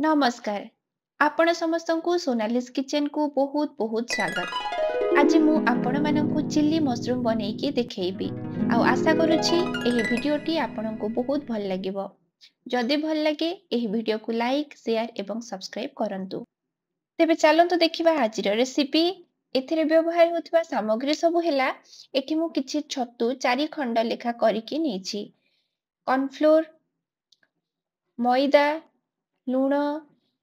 नमस्कार आपण समस्तंकु सोनालिस किचन को बहुत बहुत स्वागत। आज मु आपण मानंकु चिल्ली मशरूम बनेइकी देखैबी आ आशा करूछि एही भिडियोटी आपनंकु बहुत भल लागिबो। जदि भल लागे एही भिडियो को लाइक शेयर एवं सब्सक्राइब करंतु। तेबे चलंतु देखिबा आजिर रेसिपी। एथिरे व्यवहार होतबा सामग्री सब हेला एठी मु किछि छतु 4 खंड लेखा करिकी नेछि। कॉर्नफ्लोर, मैदा, लूण,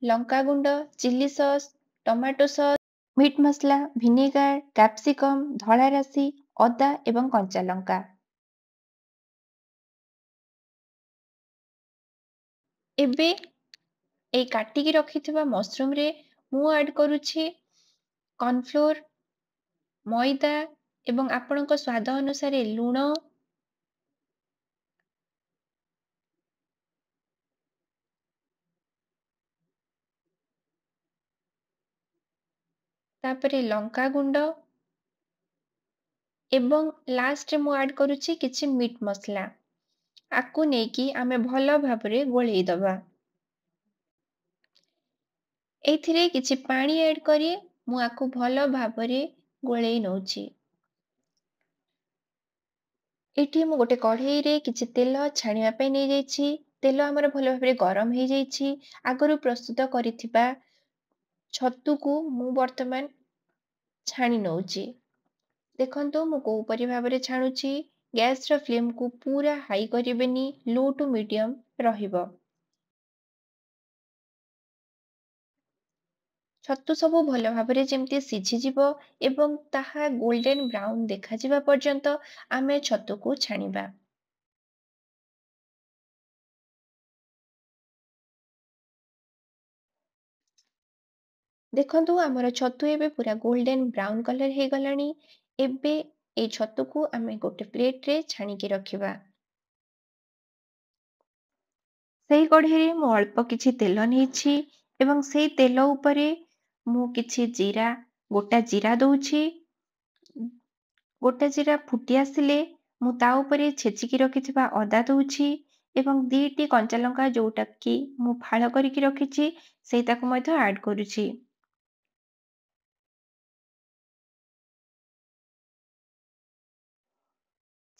लंकागुंड, chilli sauce, tomato sauce, meat masala, vinegar, capsicum, धला राशि, अदा एवं कंचा लंका। एबे ए काटिकी रखिथिबा मशरूम रे मु ऐड करूछि कॉर्नफ्लोर, मैदा एवं आपणक स्वाद अनुसार लूण, तापरे लंका गुंड एवं लास्ट रे मु ऐड करूछि किछि मीट मसला। आकु नेकी आमे भलो भाबरे गोळेई दबा। एथिरे किछि पानी ऐड करी मु आकु भलो भाबरे गोळेई नउछि। एठी मु गोटे कढ़ेई रे किछि तेल छाणिबा पई नै जाईछि। तेल हमर भलो भाबरे गरम हेई जाईछि। आगरु प्रस्तुत करिथिबा छतु को मु वर्तमान छाणी नउछि। देखंतु मु को परि भाबरे छाणुछि। गैस रो फ्लेम को पूरा हाई करिबेनी, लो टू मीडियम रहिबो। छतु सबु भलो भाबरे जेमति सिझी जिवो एवं ताहा गोल्डन ब्राउन देखा जिबा पर्यंत आमे छतु को छाणिबा। देखंतु हमर छतु एबे पूरा गोल्डन ब्राउन कलर हे गलानी। एबे ए छतु को आमे गोटे प्लेट रे छाणिकी रखिबा। सेही कढ़ेई मु अल्प किछि तेल नेछि एवं सेही तेल उपरे मु किछि जीरा, गोटा जीरा दउछि। गोटा जीरा फुटी आसिले मु ता उपरे छेचिकी रखिथिबा अदा दउछि एवं दीटी कंचा लंका जोटा कि मु फाळ करिकी रखिछि सेटाको मध्य ऐड करूछि।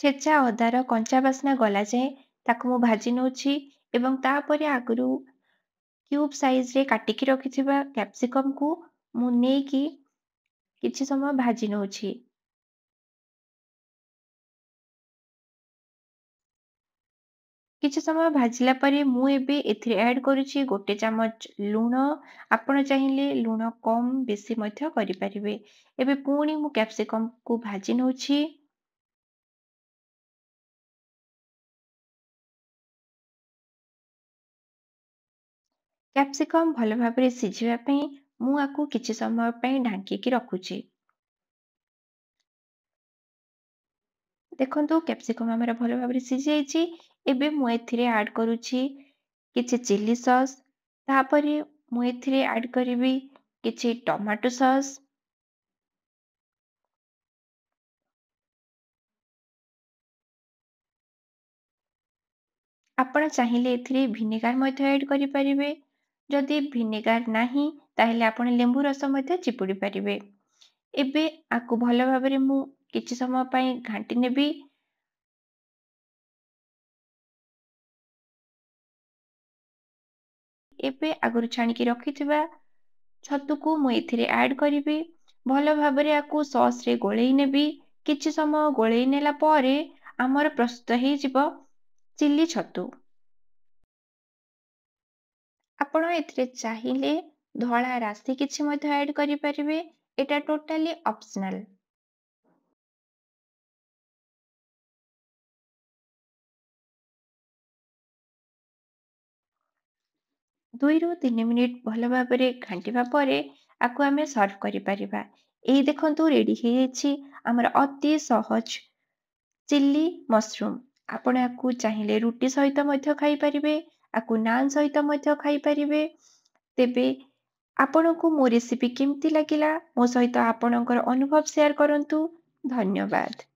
छेचा अदार कंचा बास्ना गला जाए ताकु मु भाजी नउछि एवं तापरे आगरु क्यूब साइज रे काटिकी रखिथिबा कैप्सिकम को मु नेकी किछि समय भाजी नउछि। किछि समय भाजिला परे मु एबे एथिरे ऐड करूछि गोटे चामच लूण। आपण चाहिले लूण कम बेसी मध्य करि परिबे। एबे पुणी मु कैप्सिकम को भाजी नउछि। कैप्सिकम भलो भाबरे सिझिबा पई मु आकु किछि समय पई ढांकीकी रखुछि। देखंतु कैप्सिकम हमर भलो भाबरे सिझि जाईछि। एबे मु एथिरे ऐड करूछि किछि चिली सॉस। तापरे मु एथिरे ऐड करिवि किछि टमाटो सॉस। आपण चाहिले एथिरे विनेगार मध्य ऐड करि परिबे। जदि विनेगार नाही ताहेले आपण लेंबु रस मध्य चिपुडी परिबे। एबे आकु भलो भाबरे मु किछि समय पई घांटी नेबी। एबे आगरु छाणिकी रखिथिबा छतु को मु एथिरे ऐड करिवि। भलो भाबरे आकु सॉस रे गोळेई नेबी। किछि समय गोळेई नेला परे हमर प्रस्तुत हेई जिवो चिल्ली छतु। आपण एथिरे चाहिले धळा राशि किछि मध्य ऐड करि परिबे। एटा टोटाली ऑप्शनल। 2 ରୁ 3 ମିନିଟ୍ ଭଲ ଭାବରେ ଘାଣ୍ଟିବା ପରେ ଆକୁ ଆମେ ସର୍ଭ କରିପାରିବା। ଏଇ ଦେଖନ୍ତୁ ରେଡି ହେଇଯାଇଛି ଆମର ଅତି ସହଜ ଚିଲ୍ଲି ମସରୁମ। ଆପଣ ଆକୁ ଚାହିଁଲେ ରୁଟି ସହିତ ମଧ୍ୟ ଖାଇପାରିବେ, ଆକୁ ନାନ୍ ସହିତ ମଧ୍ୟ ଖାଇପାରିବେ। ତେବେ ଆପଣଙ୍କୁ ମୋ ରେସିପି କେମିତି ଲାଗିଲା ମୋ ସହିତ ଆପଣଙ୍କର ଅନୁଭବ ସେୟାର କରନ୍ତୁ। ଧନ୍ୟବାଦ।